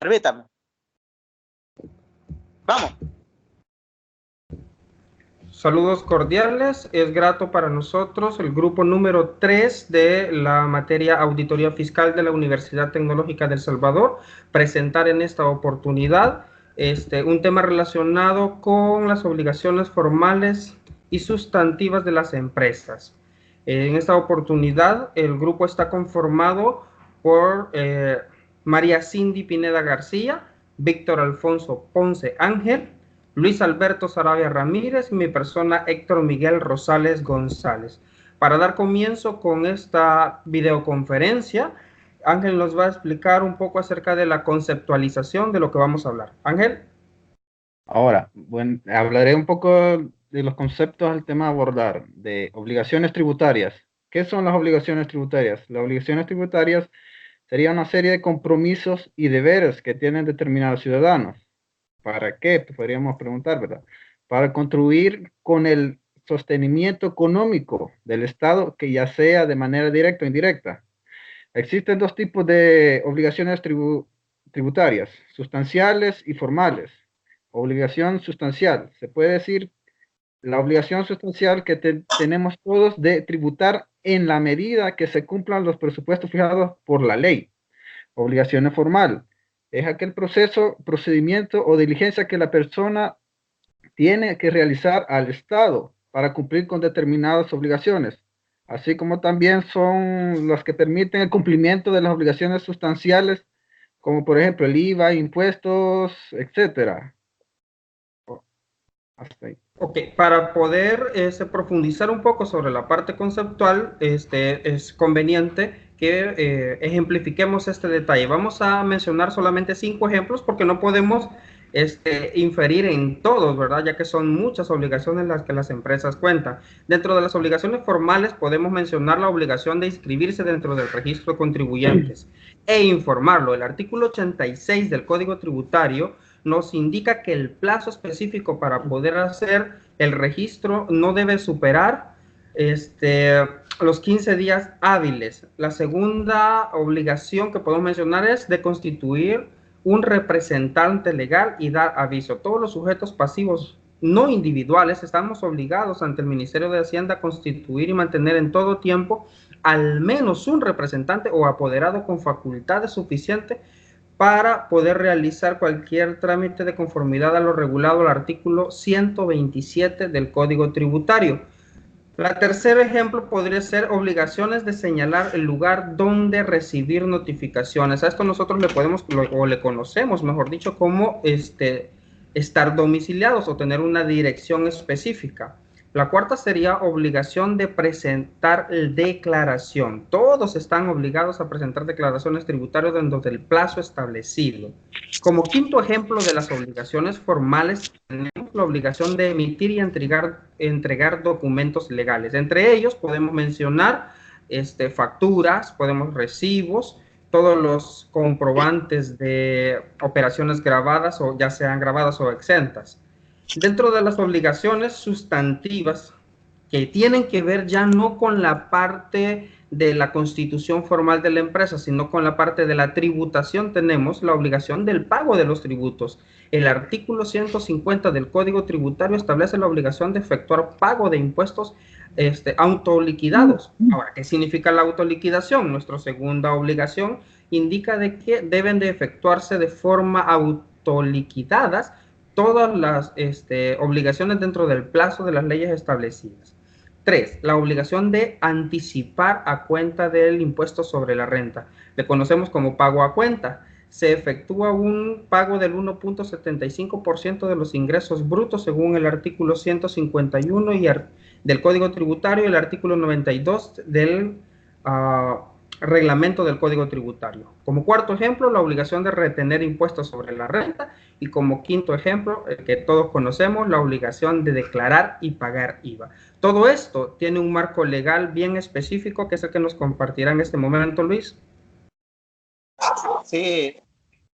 Permítame. Vamos. Saludos cordiales, es grato para nosotros el grupo número 3 de la materia Auditoría Fiscal de la Universidad Tecnológica de El Salvador, presentar en esta oportunidad un tema relacionado con las obligaciones formales y sustantivas de las empresas. En esta oportunidad el grupo está conformado por María Cindy Pineda García, Víctor Alfonso Ponce Ángel, Luis Alberto Sarabia Ramírez y mi persona Héctor Miguel Rosales González. Para dar comienzo con esta videoconferencia, Ángel nos va a explicar un poco acerca de la conceptualización de lo que vamos a hablar. Ángel. Ahora, bueno, hablaré un poco de los conceptos del tema a abordar, de obligaciones tributarias. ¿Qué son las obligaciones tributarias? Las obligaciones tributarias serían una serie de compromisos y deberes que tienen determinados ciudadanos. ¿Para qué? Podríamos preguntar, ¿verdad? Para contribuir con el sostenimiento económico del Estado, que ya sea de manera directa o indirecta. Existen dos tipos de obligaciones tributarias, sustanciales y formales. Obligación sustancial, se puede decir la obligación sustancial que tenemos todos de tributar en la medida que se cumplan los presupuestos fijados por la ley. Obligación formal es aquel procedimiento o diligencia que la persona tiene que realizar al Estado para cumplir con determinadas obligaciones, así como también son las que permiten el cumplimiento de las obligaciones sustanciales, como por ejemplo el IVA, impuestos, etcétera. Hasta ahí. Ok, para poder profundizar un poco sobre la parte conceptual, es conveniente que ejemplifiquemos este detalle. Vamos a mencionar solamente 5 ejemplos porque no podemos inferir en todos, ¿verdad? Ya que son muchas obligaciones las que las empresas cuentan. Dentro de las obligaciones formales podemos mencionar la obligación de inscribirse dentro del registro de contribuyentes e informarlo. El artículo 86 del Código Tributario nos indica que el plazo específico para poder hacer el registro no debe superar los 15 días hábiles. La segunda obligación que podemos mencionar es de constituir un representante legal y dar aviso. Todos los sujetos pasivos no individuales estamos obligados ante el Ministerio de Hacienda a constituir y mantener en todo tiempo al menos un representante o apoderado con facultades suficientes para poder realizar cualquier trámite de conformidad a lo regulado al artículo 127 del Código Tributario. La tercer ejemplo podría ser obligaciones de señalar el lugar donde recibir notificaciones. A esto nosotros le podemos, o le conocemos, mejor dicho, como estar domiciliados o tener una dirección específica. La cuarta sería obligación de presentar declaración. Todos están obligados a presentar declaraciones tributarias dentro del plazo establecido. Como quinto ejemplo de las obligaciones formales, tenemos la obligación de emitir y entregar documentos legales. Entre ellos podemos mencionar facturas, recibos, todos los comprobantes de operaciones grabadas o ya sean grabadas o exentas. Dentro de las obligaciones sustantivas que tienen que ver ya no con la parte de la constitución formal de la empresa, sino con la parte de la tributación, tenemos la obligación del pago de los tributos. El artículo 150 del Código Tributario establece la obligación de efectuar pago de impuestos autoliquidados. Ahora, ¿qué significa la autoliquidación? Nuestra segunda obligación indica de que deben de efectuarse de forma autoliquidadas todas las obligaciones dentro del plazo de las leyes establecidas. 3. La obligación de anticipar a cuenta del impuesto sobre la renta. Le conocemos como pago a cuenta. Se efectúa un pago del 1.75% de los ingresos brutos según el artículo 151 del Código Tributario y el artículo 92 del reglamento del Código Tributario. Como cuarto ejemplo, la obligación de retener impuestos sobre la renta. Y como quinto ejemplo, el que todos conocemos, la obligación de declarar y pagar IVA. Todo esto tiene un marco legal bien específico, que es el que nos compartirá en este momento, Luis. Sí,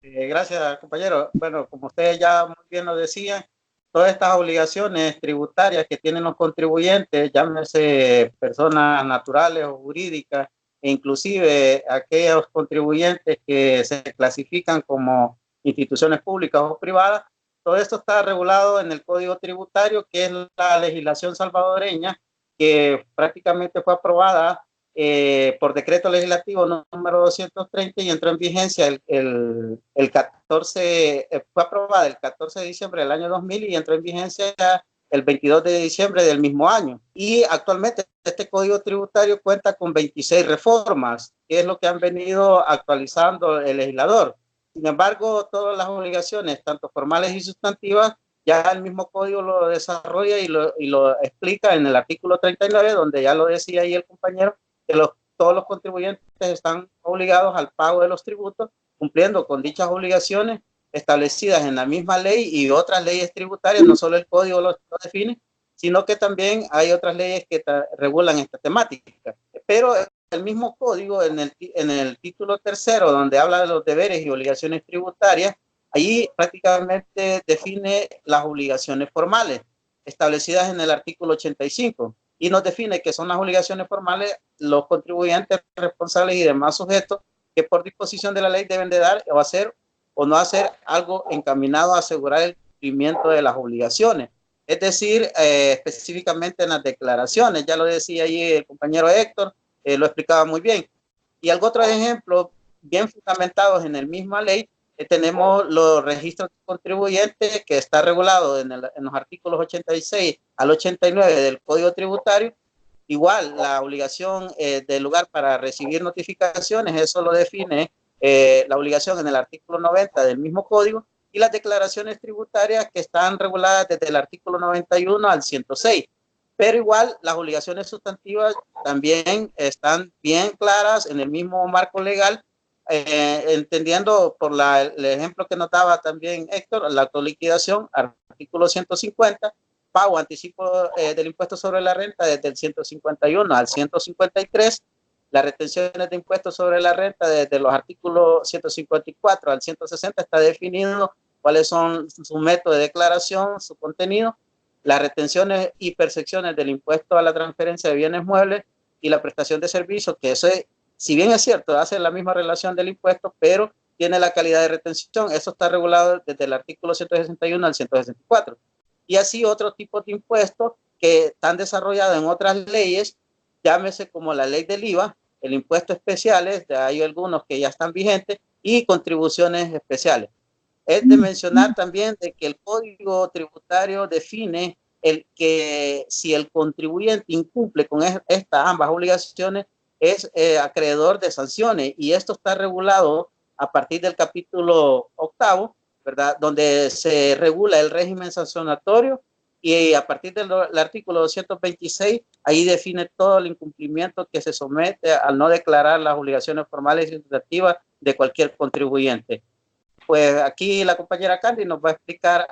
gracias, compañero. Bueno, como ustedes ya muy bien lo decían, todas estas obligaciones tributarias que tienen los contribuyentes, llámese personas naturales o jurídicas, e inclusive aquellos contribuyentes que se clasifican como instituciones públicas o privadas. Todo esto está regulado en el Código Tributario, que es la legislación salvadoreña, que prácticamente fue aprobada por decreto legislativo número 230 y entró en vigencia el 14, fue aprobada el 14 de diciembre del año 2000 y entró en vigencia el 22 de diciembre del mismo año. Y actualmente este Código Tributario cuenta con 26 reformas, que es lo que han venido actualizando el legislador. Sin embargo, todas las obligaciones, tanto formales y sustantivas, ya el mismo código lo desarrolla y lo explica en el artículo 39, donde ya lo decía ahí el compañero, que todos los contribuyentes están obligados al pago de los tributos, cumpliendo con dichas obligaciones establecidas en la misma ley y otras leyes tributarias. No solo el código lo define, sino que también hay otras leyes que regulan esta temática. Pero el mismo código, en el título tercero, donde habla de los deberes y obligaciones tributarias, ahí prácticamente define las obligaciones formales establecidas en el artículo 85 y nos define que son las obligaciones formales los contribuyentes responsables y demás sujetos que por disposición de la ley deben de dar o hacer o no hacer algo encaminado a asegurar el cumplimiento de las obligaciones. Es decir, específicamente en las declaraciones, ya lo decía ahí el compañero Héctor, lo explicaba muy bien. Y algo otro ejemplo, bien fundamentados en la misma ley, tenemos los registros contribuyentes que está regulado en los artículos 86 al 89 del Código Tributario. Igual, la obligación del lugar para recibir notificaciones, eso lo define la obligación en el artículo 90 del mismo código, y las declaraciones tributarias que están reguladas desde el artículo 91 al 106. Pero igual las obligaciones sustantivas también están bien claras en el mismo marco legal, entendiendo por el ejemplo que nos daba también Héctor, la autoliquidación, artículo 150, pago anticipo del impuesto sobre la renta desde el 151 al 153, las retenciones de impuestos sobre la renta desde los artículos 154 al 160 está definido cuáles son su método de declaración, su contenido, las retenciones y percepciones del impuesto a la transferencia de bienes muebles y la prestación de servicios, que eso es, si bien es cierto, hace la misma relación del impuesto, pero tiene la calidad de retención. Eso está regulado desde el artículo 161 al 164. Y así otros tipos de impuestos que están desarrollados en otras leyes, llámese como la ley del IVA, el impuesto especiales, hay algunos que ya están vigentes, y contribuciones especiales. Es de mencionar también de que el Código Tributario define que si el contribuyente incumple con ambas obligaciones, es acreedor de sanciones, y esto está regulado a partir del capítulo 8, ¿verdad? Donde se regula el régimen sancionatorio, y a partir del artículo 226, ahí define todo el incumplimiento que se somete al no declarar las obligaciones formales y sustantivas de cualquier contribuyente. Pues aquí la compañera Candy nos va a explicar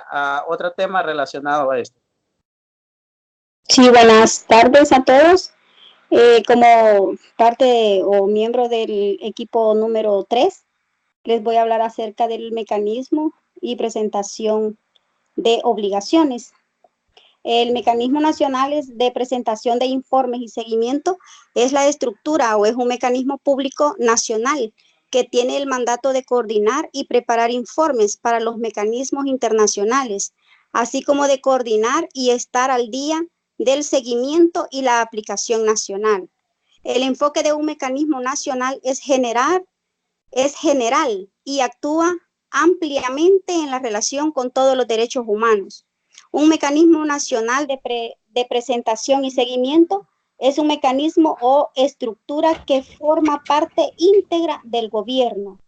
otro tema relacionado a esto. Sí, buenas tardes a todos. Como parte o miembro del equipo número 3, les voy a hablar acerca del mecanismo y presentación de obligaciones. El mecanismo nacional de presentación de informes y seguimiento es la estructura o es un mecanismo público nacional que tiene el mandato de coordinar y preparar informes para los mecanismos internacionales, así como de coordinar y estar al día del seguimiento y la aplicación nacional. El enfoque de un mecanismo nacional es general y actúa ampliamente en la relación con todos los derechos humanos. Un mecanismo nacional de presentación y seguimiento es un mecanismo o estructura que forma parte íntegra del gobierno.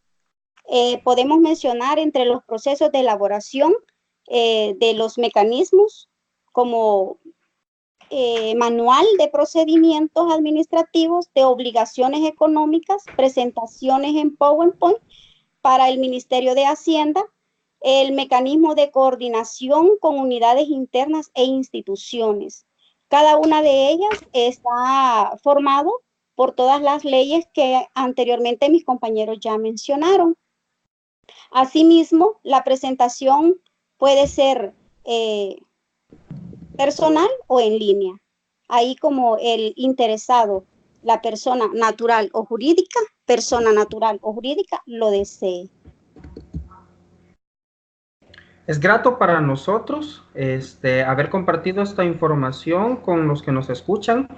Podemos mencionar entre los procesos de elaboración de los mecanismos como manual de procedimientos administrativos, de obligaciones económicas, presentaciones en PowerPoint para el Ministerio de Hacienda, el mecanismo de coordinación con unidades internas e instituciones. Cada una de ellas está formado por todas las leyes que anteriormente mis compañeros ya mencionaron. Asimismo, la presentación puede ser personal o en línea. Ahí como el interesado, la persona natural o jurídica lo desee. Es grato para nosotros haber compartido esta información con los que nos escuchan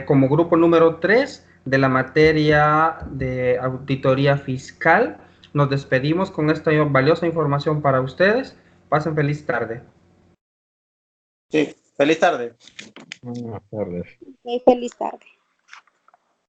como grupo número 3 de la materia de auditoría fiscal. Nos despedimos con esta valiosa información para ustedes. Pasen feliz tarde. Sí, feliz tarde. Buenas tardes. Feliz tarde.